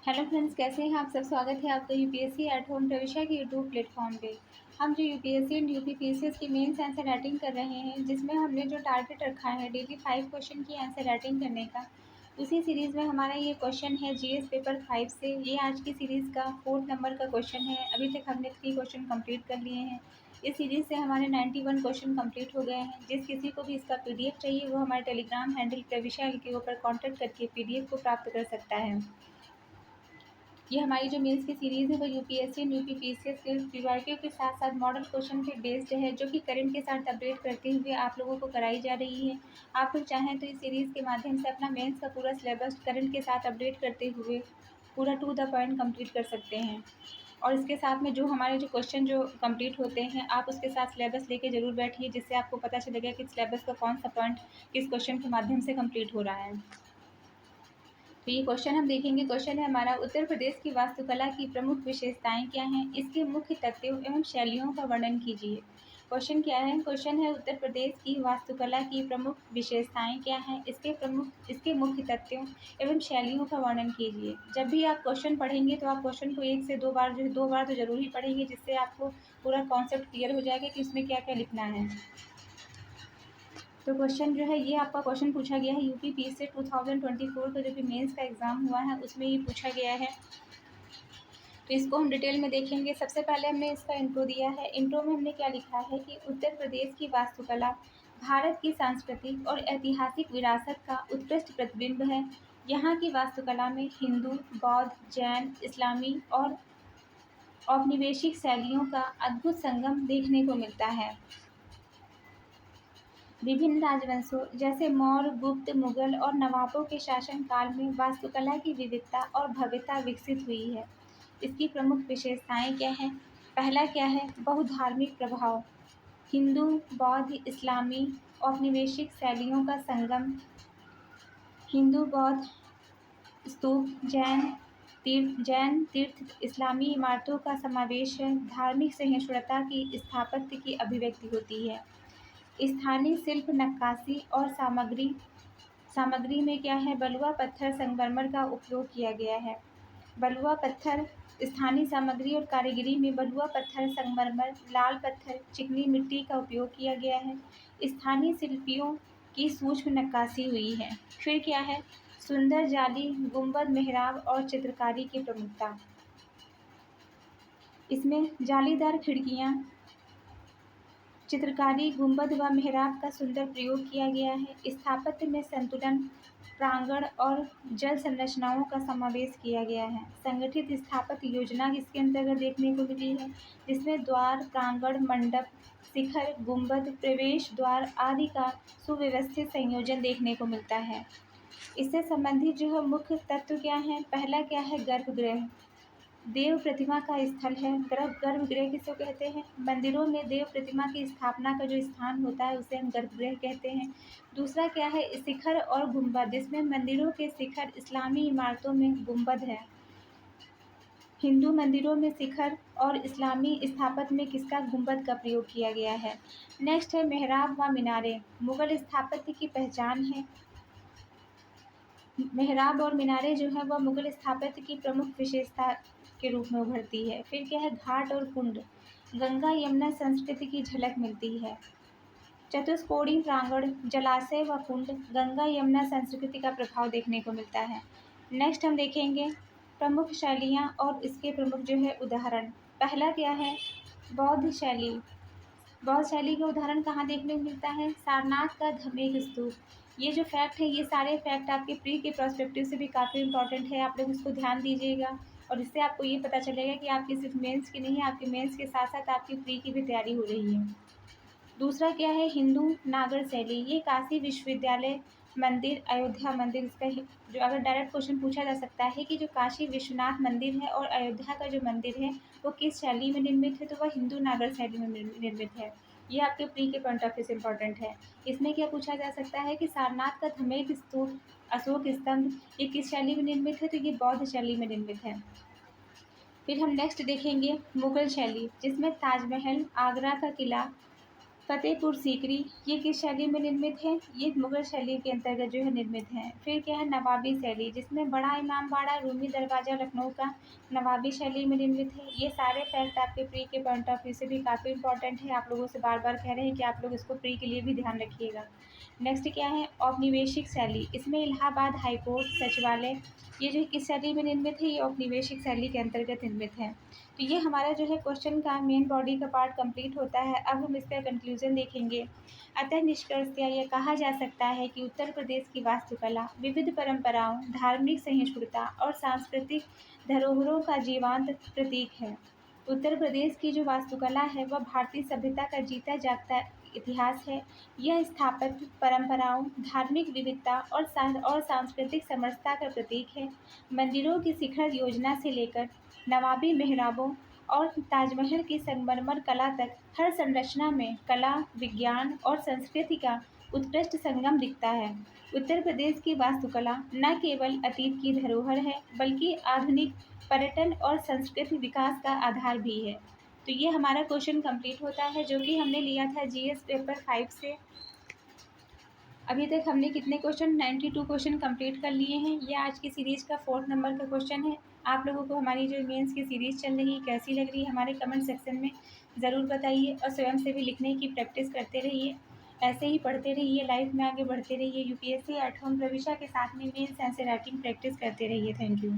Hello friends, कैसे हैं आप सब। स्वागत है आपका यूपीएससी एट होम प्रविष्या के यूट्यूब प्लेटफॉर्म पे। हम जो यूपीएससी एंड यूपीपीसीएस की मेंस आंसर राइटिंग कर रहे हैं, जिसमें हमने जो टारगेट रखा है डेली 5 क्वेश्चन की आंसर राइटिंग करने का, उसी सीरीज़ में हमारा ये क्वेश्चन है जीएस पेपर 5 से। ये आज की सीरीज़ का 4th नंबर का क्वेश्चन है। अभी तक हमने 3 क्वेश्चन कंप्लीट कर लिए हैं। इस सीरीज़ से हमारे 91 क्वेश्चन कंप्लीट हो गए हैं। जिस किसी को भी इसका पीडीएफ चाहिए वो हमारे टेलीग्राम हैंडल प्रविष्या के ऊपर कॉन्टैक्ट करके पीडीएफ को प्राप्त कर सकता है। ये हमारी जो मेंस की सीरीज़ है वो यूपीएससी एंड यूपीपीसीएस के पीवाईक्यू के साथ साथ मॉडल क्वेश्चन पे बेस्ड है, जो कि करंट के साथ अपडेट करते हुए आप लोगों को कराई जा रही है। आप लोग चाहें तो इस सीरीज़ के माध्यम से अपना मेंस का पूरा सिलेबस करंट के साथ अपडेट करते हुए पूरा टू द पॉइंट कंप्लीट कर सकते हैं। और इसके साथ में जो हमारे जो क्वेश्चन जो कंप्लीट होते हैं, आप उसके साथ सिलेबस लेके ज़रूर बैठिए, जिससे आपको पता चलेगा कि सिलेबस का कौन सा पॉइंट किस क्वेश्चन के माध्यम से कंप्लीट हो रहा है। तो ये क्वेश्चन हम देखेंगे। क्वेश्चन है हमारा, उत्तर प्रदेश की वास्तुकला की प्रमुख विशेषताएं क्या हैं, इसके मुख्य तत्वों एवं शैलियों का वर्णन कीजिए। क्वेश्चन क्या है? क्वेश्चन है, उत्तर प्रदेश की वास्तुकला की प्रमुख विशेषताएं क्या हैं, इसके मुख्य तत्वों एवं शैलियों का वर्णन कीजिए। जब भी आप क्वेश्चन पढ़ेंगे तो आप क्वेश्चन को 1 से 2 बार, जो 2 बार तो जरूर ही पढ़ेंगे, जिससे आपको पूरा कॉन्सेप्ट क्लियर हो जाएगा कि इसमें क्या क्या लिखना है। तो क्वेश्चन जो है, ये आपका क्वेश्चन पूछा गया है यूपी से 2024 का जो कि मेंस का एग्ज़ाम हुआ है उसमें ये पूछा गया है। तो इसको हम डिटेल में देखेंगे। सबसे पहले हमने इसका इंट्रो दिया है। इंट्रो में हमने क्या लिखा है कि उत्तर प्रदेश की वास्तुकला भारत की सांस्कृतिक और ऐतिहासिक विरासत का उत्कृष्ट प्रतिबिंब है। यहाँ की वास्तुकला में हिंदू, बौद्ध, जैन, इस्लामी और औपनिवेशिक शैलियों का अद्भुत संगम देखने को मिलता है। विभिन्न राजवंशों जैसे मौर्य, गुप्त, मुगल और नवाबों के शासनकाल में वास्तुकला की विविधता और भव्यता विकसित हुई है। इसकी प्रमुख विशेषताएं क्या हैं? पहला क्या है? बहुधार्मिक प्रभाव। हिंदू, बौद्ध, इस्लामी औपनिवेशिक शैलियों का संगम। हिंदू बौद्ध स्तूप, जैन तीर्थ, इस्लामी इमारतों का समावेश है। धार्मिक सहिष्णुता की स्थापत्य की अभिव्यक्ति होती है। स्थानीय शिल्प, नक्काशी और सामग्री में क्या है? बलुआ पत्थर, संगमरमर का उपयोग किया गया है। बलुआ पत्थर, स्थानीय सामग्री और कारीगरी में बलुआ पत्थर, संगमरमर, लाल पत्थर, चिकनी मिट्टी का उपयोग किया गया है। स्थानीय शिल्पियों की सूक्ष्म नक्काशी हुई है। फिर क्या है? सुंदर जाली, गुंबद, मेहराब और चित्रकारी की प्रमुखता। इसमें जालीदार खिड़कियां, चित्रकारी, गुंबद व मेहराब का सुंदर प्रयोग किया गया है। स्थापत्य में संतुलन, प्रांगण और जल संरचनाओं का समावेश किया गया है। संगठित स्थापत्य योजना इसके अंतर्गत देखने को मिली है, जिसमें द्वार, प्रांगण, मंडप, शिखर, गुंबद, प्रवेश द्वार आदि का सुव्यवस्थित संयोजन देखने को मिलता है। इससे संबंधित जो है मुख्य तत्व क्या है? पहला क्या है? गर्भगृह, देव प्रतिमा का स्थल है। गर्भगृह किसे कहते हैं? मंदिरों में देव प्रतिमा की स्थापना का जो स्थान होता है उसे हम गर्भगृह कहते हैं। दूसरा क्या है? शिखर और गुंबद, जिसमें मंदिरों के शिखर, इस्लामी इमारतों में गुंबद है। हिंदू मंदिरों में शिखर और इस्लामी स्थापत्य में किसका? गुंबद का प्रयोग किया गया है। नेक्स्ट है मेहराब व मीनारे, मुगल स्थापत्य की पहचान है। मेहराब और मीनारें जो है वह मुगल स्थापत्य की प्रमुख विशेषता के रूप में उभरती है। फिर क्या है? घाट और कुंड, गंगा यमुना संस्कृति की झलक मिलती है। चतुष्कोणीय प्रांगण, जलाशय व कुंड, गंगा यमुना संस्कृति का प्रभाव देखने को मिलता है। नेक्स्ट हम देखेंगे प्रमुख शैलियाँ और इसके प्रमुख जो है उदाहरण। पहला क्या है? बौद्ध शैली। बौद्ध शैली का उदाहरण कहाँ देखने को मिलता है? सारनाथ का धमेक स्तूप। ये जो फैक्ट है, ये सारे फैक्ट आपके प्री के पर्सपेक्टिव से भी काफ़ी इंपॉर्टेंट है। आप लोग इसको ध्यान दीजिएगा और इससे आपको ये पता चलेगा कि आपकी सिर्फ मेंस की नहीं, आपकी मेंस के साथ साथ आपकी प्री की भी तैयारी हो रही है। दूसरा क्या है? हिंदू नागर शैली। ये काशी विश्वविद्यालय मंदिर, अयोध्या मंदिर, इसका जो अगर डायरेक्ट क्वेश्चन पूछा जा सकता है कि जो काशी विश्वनाथ मंदिर है और अयोध्या का जो मंदिर है वो किस शैली में निर्मित है, तो वह हिंदू नागर शैली में निर्मित है। ये आपके प्री के पॉइंट ऑफ व्यू से इम्पॉर्टेंट है। इसमें क्या पूछा जा सकता है कि सारनाथ का धमेक स्तूप, अशोक स्तंभ, ये किस शैली में निर्मित है, तो ये बौद्ध शैली में निर्मित है। फिर हम नेक्स्ट देखेंगे मुगल शैली, जिसमें ताजमहल, आगरा का किला, फतेहपुर सीकरी ये किस शैली में निर्मित है? ये मुगल शैली के अंतर्गत जो है निर्मित है। फिर क्या है? नवाबी शैली, जिसमें बड़ा इमामबाड़ा, रूमी दरवाज़ा लखनऊ का नवाबी शैली में निर्मित है। ये सारे फैक्ट आपके प्री के पॉइंट ऑफ व्यू से भी काफ़ी इंपॉर्टेंट है। आप लोगों से बार बार कह रहे हैं कि आप लोग इसको प्री के लिए भी ध्यान रखिएगा। नेक्स्ट क्या है? औपनिवेशिक शैली, इसमें इलाहाबाद हाईकोर्ट सचिवालय ये जो है किस शैली में निर्मित है? ये औपनिवेशिक शैली के अंतर्गत निर्मित है। तो ये हमारा जो है क्वेश्चन का मेन बॉडी का पार्ट कंप्लीट होता है। अब हम इसका कंक्लूजन देखेंगे। अतः निष्कर्षतः यह कहा जा सकता है कि उत्तर प्रदेश की वास्तुकला विविध परंपराओं, धार्मिक सहिष्णुता और सांस्कृतिक धरोहरों का जीवंत प्रतीक है। उत्तर प्रदेश की जो वास्तुकला है वह भारतीय सभ्यता का जीता जागता इतिहास है। यह स्थापत्य परंपराओं, धार्मिक विविधता और सांस्कृतिक समरसता का प्रतीक है। मंदिरों की शिखर योजना से लेकर नवाबी मेहराबों और ताजमहल की संगमरमर कला तक हर संरचना में कला, विज्ञान और संस्कृति का उत्कृष्ट संगम दिखता है। उत्तर प्रदेश की वास्तुकला न केवल अतीत की धरोहर है बल्कि आधुनिक पर्यटन और संस्कृति विकास का आधार भी है। तो ये हमारा क्वेश्चन कंप्लीट होता है जो कि हमने लिया था जीएस पेपर 5 से। अभी तक हमने कितने क्वेश्चन 92 क्वेश्चन कंप्लीट कर लिए हैं। ये आज की सीरीज़ का 4th नंबर का क्वेश्चन है। आप लोगों को हमारी जो मेंस की सीरीज़ चल रही है कैसी लग रही है हमारे कमेंट सेक्शन में ज़रूर बताइए और स्वयं से भी लिखने की प्रैक्टिस करते रहिए। ऐसे ही पढ़ते रहिए, लाइफ में आगे बढ़ते रहिए। यूपीएससी एट होम प्रविशा के साथ में मेंस ऐसे राइटिंग प्रैक्टिस करते रहिए। Thank you.